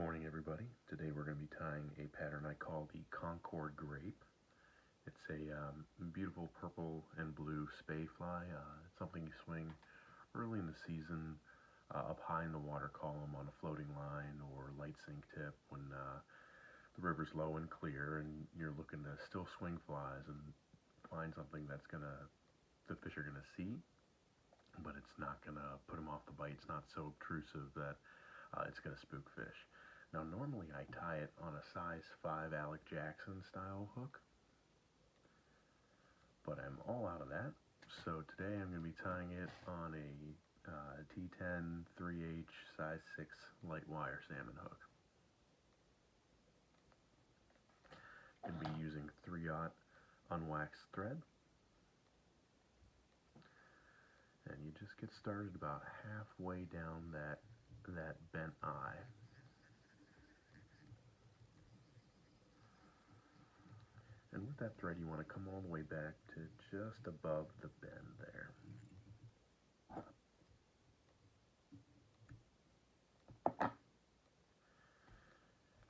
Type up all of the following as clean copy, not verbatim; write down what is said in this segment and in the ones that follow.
morning, everybody. Today we're going to be tying a pattern I call the Concord Grape. It's a beautiful purple and blue spay fly. It's something you swing early in the season, up high in the water column on a floating line or light sink tip when the river's low and clear and you're looking to still swing flies and find something the fish are going to see, but it's not going to put them off the bite. It's not so obtrusive that it's going to spook fish. Now, normally I tie it on a size 5 Alec Jackson style hook, but I'm all out of that. So today I'm going to be tying it on a T10 3H size 6 light wire salmon hook. I'm going to be using 3/0 unwaxed thread. And you just get started about halfway down that bent eye. And with that thread, you want to come all the way back to just above the bend there.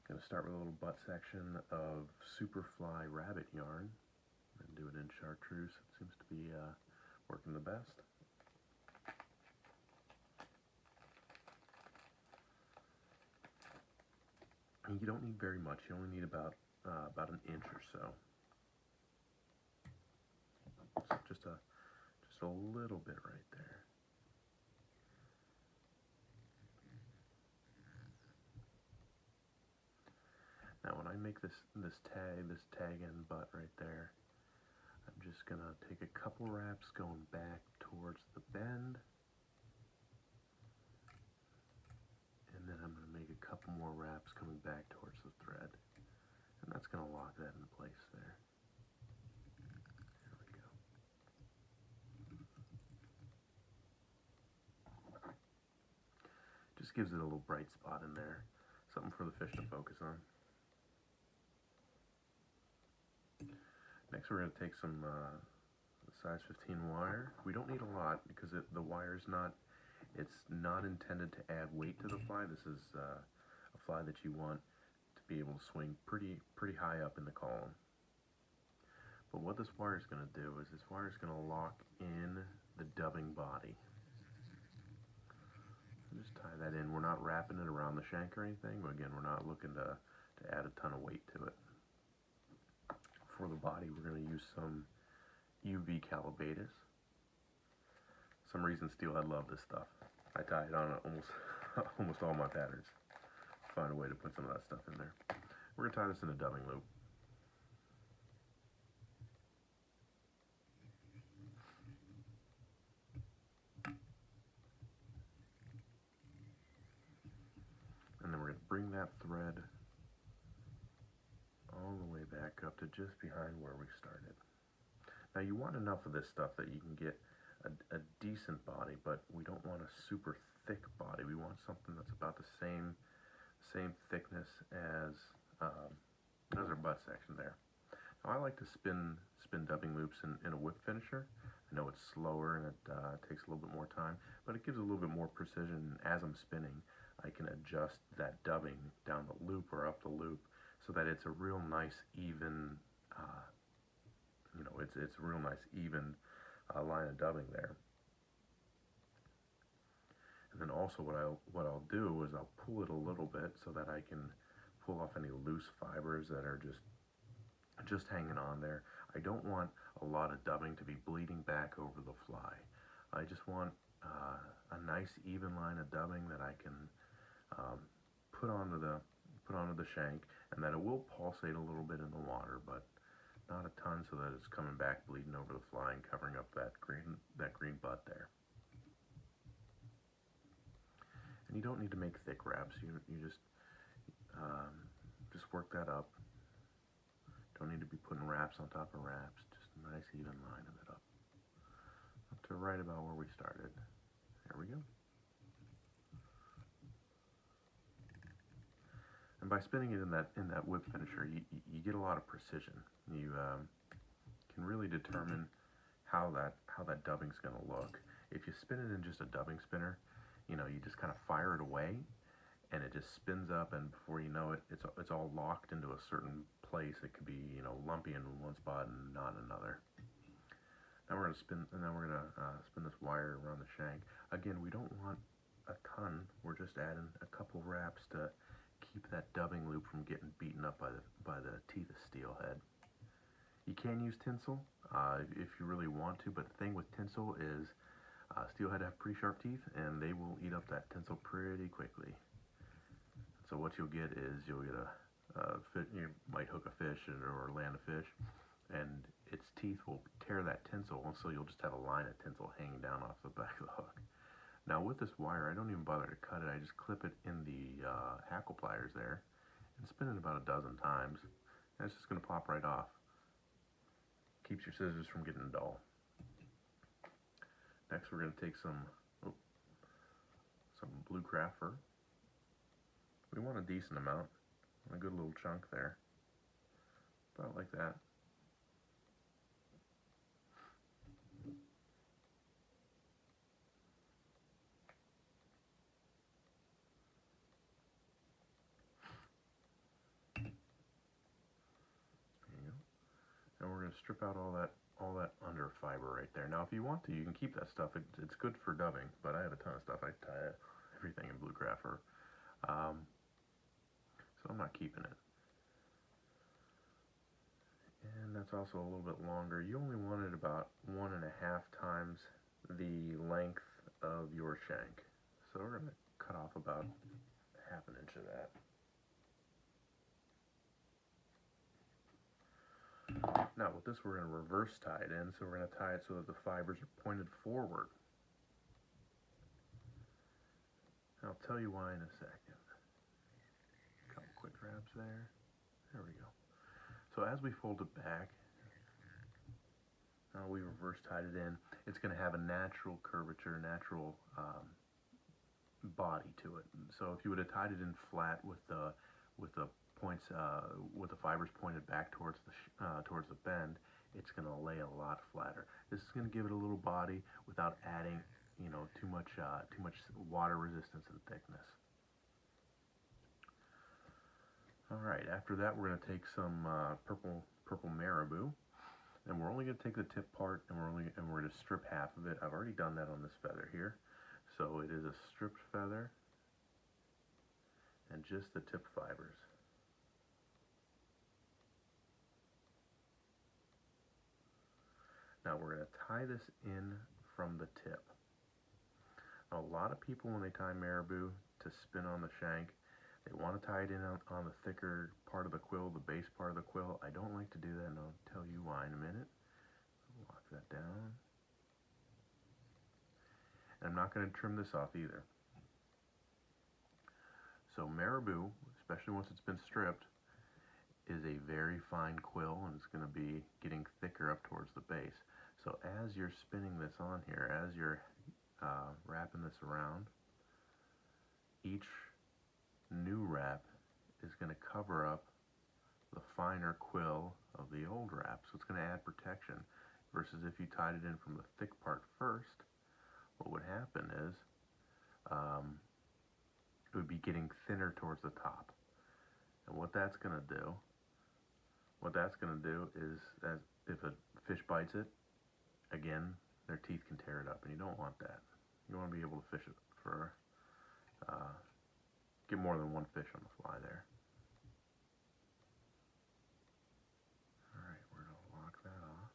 Going to start with a little butt section of Superfly rabbit yarn and do it in chartreuse. It seems to be working the best. And you don't need very much. You only need about an inch or so. So just a little bit right there. Now when I make this tag end butt right there, I'm just gonna take a couple wraps going back towards the bend, and then I'm gonna make a couple more wraps coming back towards the thread, and that's gonna lock that in place there. There we go. Just gives it a little bright spot in there, something for the fish to focus on. Next, we're going to take some size 15 wire. We don't need a lot because the wire's it's not intended to add weight to the fly. This is a fly that you want to be able to swing pretty high up in the column. But what this wire is going to do is this wire is going to lock in the dubbing body. Just tie that in. We're not wrapping it around the shank or anything, but again, we're not looking to add a ton of weight to it. For the body, we're going to use some UV calabatus. Some reason steelhead love this stuff. I tie it on almost all my patterns. Find a way to put some of that stuff in there. We're going to tie this in a dubbing loop. And then we're going to bring that thread all the way back up to just behind where we started. Now you want enough of this stuff that you can get a decent body, but we don't want a super thick body. We want something that's about the same thickness as our butt section there. Now I like to spin dubbing loops in a whip finisher. I know it's slower and it takes a little bit more time, but it gives a little bit more precision. As I'm spinning, I can adjust that dubbing down the loop or up the loop so that it's a real nice even, it's a real nice even line of dubbing there. And then also what I'll do is I'll pull it a little bit so that I can pull off any loose fibers that are just hanging on there. I don't want a lot of dubbing to be bleeding back over the fly. I just want a nice even line of dubbing that I can put onto the shank, and that it will pulsate a little bit in the water, but not a ton, so that it's coming back bleeding over the fly and covering up that green butt there. And you don't need to make thick wraps. You just work that up. Don't need to be putting wraps on top of wraps. Just a nice even line of it up to right about where we started. There we go. And by spinning it in that whip finisher, you get a lot of precision. You can really determine how that dubbing's going to look. If you spin it in just a dubbing spinner, you just kind of fire it away, and it just spins up, and before you know it, it's all locked into a certain place. It could be, you know, lumpy in one spot and not another. Now we're gonna spin, and then we're gonna spin this wire around the shank. Again, we don't want a ton. We're just adding a couple wraps to keep that dubbing loop from getting beaten up by the teeth of steelhead. You can use tinsel if you really want to, but the thing with tinsel is steelhead have pretty sharp teeth, and they will eat up that tinsel pretty quickly. So what you'll get is you'll get you might hook a fish or land a fish, and its teeth will tear that tinsel, and so you'll just have a line of tinsel hanging down off the back of the hook. Now with this wire, I don't even bother to cut it. I just clip it in the hackle pliers there and spin it about a dozen times, and it's just going to pop right off. Keeps your scissors from getting dull. Next, we're going to take some blue craft fur. We want a decent amount, a good little chunk there, about like that. And we're going to strip out all that under fiber right there. Now, if you want to, you can keep that stuff. It's good for dubbing, but I have a ton of stuff. I tie everything in blue craft fur, so I'm not keeping it. And that's also a little bit longer. You only want it about 1.5 times the length of your shank. So we're going to cut off about 1/2 inch of that. Now with this, we're going to reverse tie it in, so we're going to tie it so that the fibers are pointed forward. I'll tell you why in a second. A couple quick wraps there. There we go. So as we fold it back, we reverse tied it in. It's going to have a natural curvature, natural body to it. So if you would have tied it in flat with the points, with the fibers pointed back towards the bend, it's going to lay a lot flatter. This is going to give it a little body without adding, you know, too much water resistance and thickness. All right. After that, we're going to take some purple marabou, and we're only going to take the tip part, and we're going to strip half of it. I've already done that on this feather here, so it is a stripped feather and just the tip fibers. Now we're going to tie this in from the tip. Now, a lot of people, when they tie marabou to spin on the shank, they want to tie it in on the thicker part of the quill, the base part of the quill. I don't like to do that, and I'll tell you why in a minute. Lock that down. And I'm not going to trim this off either. So marabou, especially once it's been stripped, is a very fine quill, and it's going to be getting thicker up towards the base. So as you're spinning this on here, as you're wrapping this around, each new wrap is going to cover up the finer quill of the old wrap. So it's going to add protection, versus if you tied it in from the thick part first, what would happen is it would be getting thinner towards the top. And what that's going to do is, as if a fish bites it, again, their teeth can tear it up, and you don't want that. You want to be able to fish it for, get more than one fish on the fly there. All right, we're going to lock that off.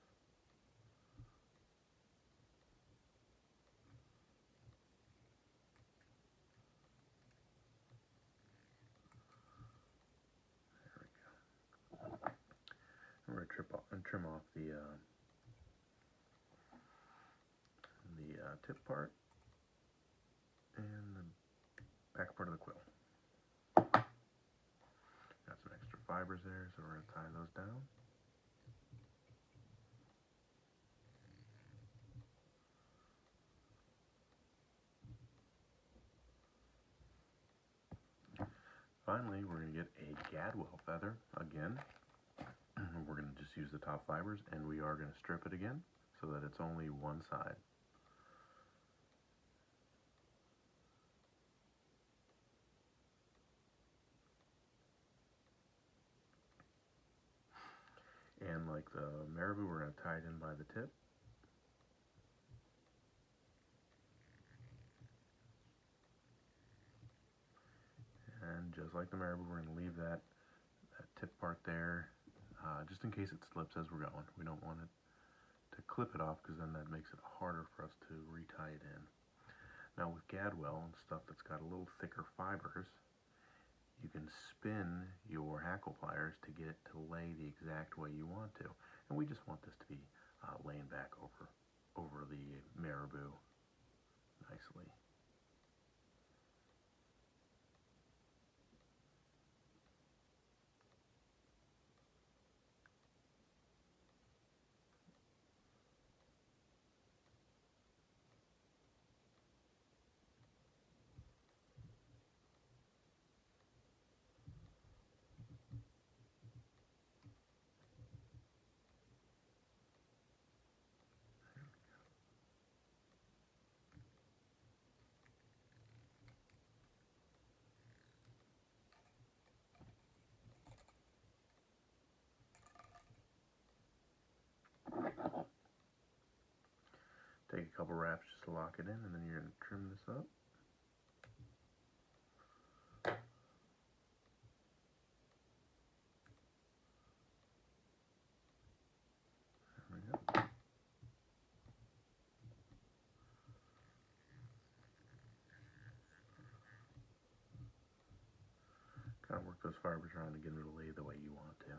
There we go. And we're going to trim off the tip part and the back part of the quill. Got some extra fibers there, so we're going to tie those down. Finally, we're going to get a gadwall feather again. We're going to just use the top fibers, and we are going to strip it again so that it's only one side. And like the marabou, we're going to tie it in by the tip. And just like the marabou, we're going to leave that tip part there, just in case it slips as we're going. We don't want it to clip it off, because then that makes it harder for us to retie it in. Now with gadwall and stuff that's got a little thicker fibers, you can spin your hackle pliers to get it to lay the exact way you want to. And we just want this to be laying back over the marabou nicely. Take a couple wraps just to lock it in, and then you're going to trim this up. There we go. Kind of work those fibers around to get them to lay the way you want to.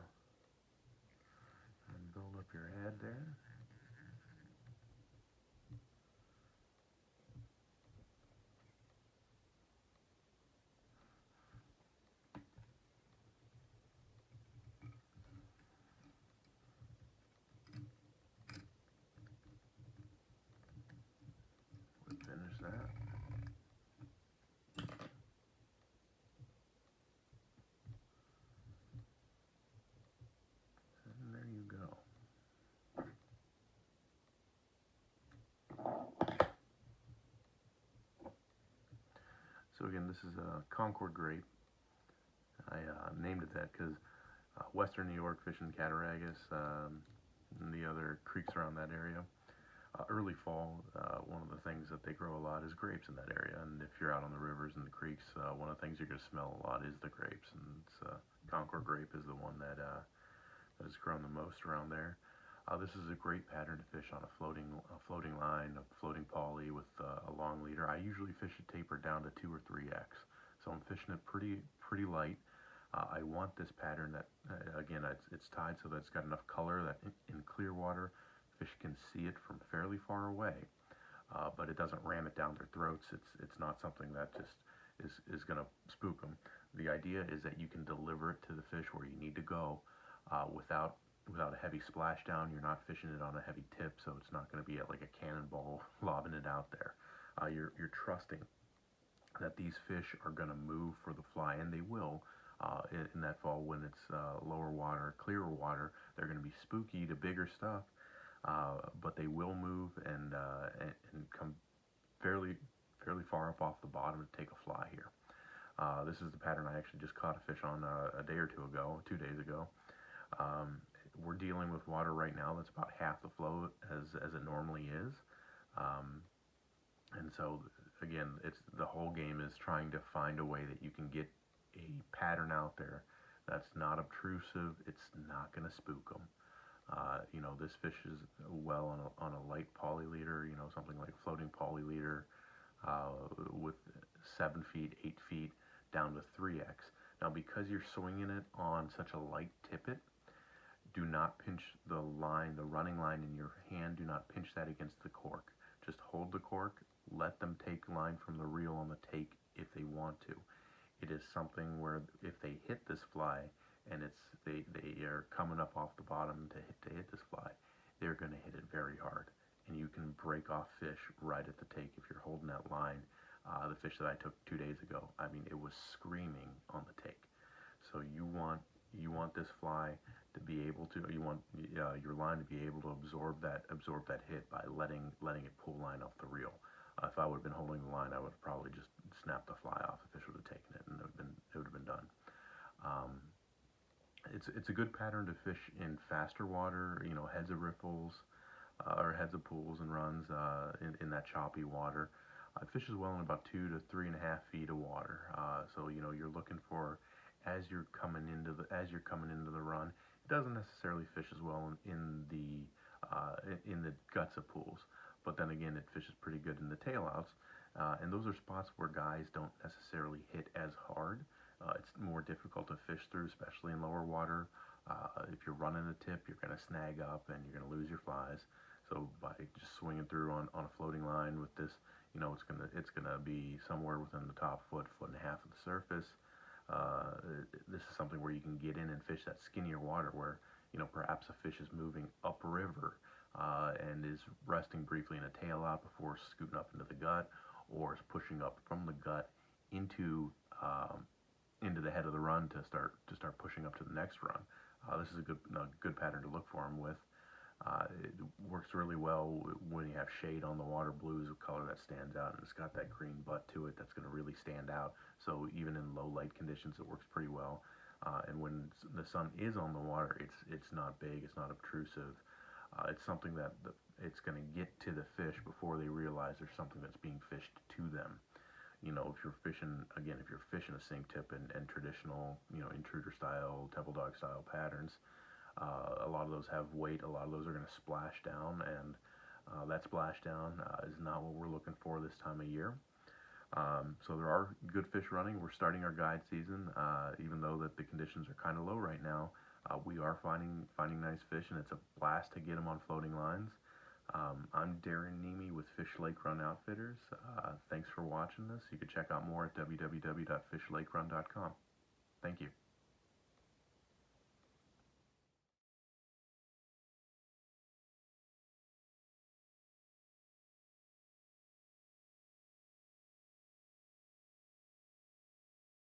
And build up your head there. Finish that. And there you go. So again, this is a Concord grape. I named it that because western New York fishing Cattaraugus and the other creeks around that area. Early fall, one of the things that they grow a lot is grapes in that area. And if you're out on the rivers and the creeks, one of the things you're going to smell a lot is the grapes. And Concord grape is the one that is grown the most around there. This is a great pattern to fish on a floating line, a floating poly with a long leader. I usually fish it tapered down to 2 or 3x, so I'm fishing it pretty light. I want this pattern that again it's tied so that it's got enough color that in clear water fish can see it from fairly far away, but it doesn't ram it down their throats. It's not something that just is going to spook them. The idea is that you can deliver it to the fish where you need to go without a heavy splashdown. You're not fishing it on a heavy tip, so it's not going to be like a cannonball lobbing it out there. You're trusting that these fish are going to move for the fly, and they will. In that fall when it's lower water, clearer water, they're going to be spooky to bigger stuff, but they will move and come fairly far up off the bottom to take a fly here. This is the pattern I actually just caught a fish on a day or 2 days ago. We're dealing with water right now that's about half the flow as it normally is, and so again, it's the whole game is trying to find a way that you can get a pattern out there that's not obtrusive. It's not going to spook them. You know, this fish is well on a light poly leader, you know, something like floating poly leader with 7 feet, 8 feet down to 3x. Now, because you're swinging it on such a light tippet, do not pinch the line, the running line in your hand. Do not pinch that against the cork. Just hold the cork. Let them take line from the reel on the take if they want to. It is something where if they hit this fly and they are coming up off the bottom to hit this fly, they're going to hit it very hard, and you can break off fish right at the take if you're holding that line. The fish that I took 2 days ago, I mean, it was screaming on the take. So you want this fly to be able to, you want your line to be able to absorb that hit by letting it pull line off the reel. If I would have been holding the line, I would have probably just snapped the fly off. The fish would have taken it, and it would have been done. it's a good pattern to fish in faster water, you know, heads of riffles, or heads of pools and runs, in that choppy water. It fishes well in about 2 to 3.5 feet of water. So you know you're looking for, as you're coming into the run. It doesn't necessarily fish as well in the guts of pools, but then again it fishes pretty good in the tailouts. And those are spots where guys don't necessarily hit as hard. It's more difficult to fish through, especially in lower water. If you're running a tip, you're going to snag up and you're going to lose your flies. So by just swinging through on a floating line with this, you know, it's gonna be somewhere within the top foot, foot and a half of the surface. This is something where you can get in and fish that skinnier water where, you know, perhaps a fish is moving upriver, and is resting briefly in a tail out before scooting up into the gut, or is pushing up from the gut into into the head of the run to start pushing up to the next run. This is a good pattern to look for them with. It works really well when you have shade on the water. Blue is a color that stands out, and it's got that green butt to it that's going to really stand out. So even in low light conditions, it works pretty well. And when the sun is on the water, it's not big, it's not obtrusive. It's something that it's going to get to the fish before they realize there's something that's being fished to them. You know, if you're fishing a sink tip and traditional, you know, intruder style, temple dog style patterns, a lot of those have weight. A lot of those are going to splash down, and that splashdown is not what we're looking for this time of year. So there are good fish running. We're starting our guide season, even though that the conditions are kind of low right now. We are finding nice fish, and it's a blast to get them on floating lines. I'm Darren Nemi with Fish Lake Run Outfitters. Thanks for watching this. You can check out more at www.fishlakerun.com. Thank you.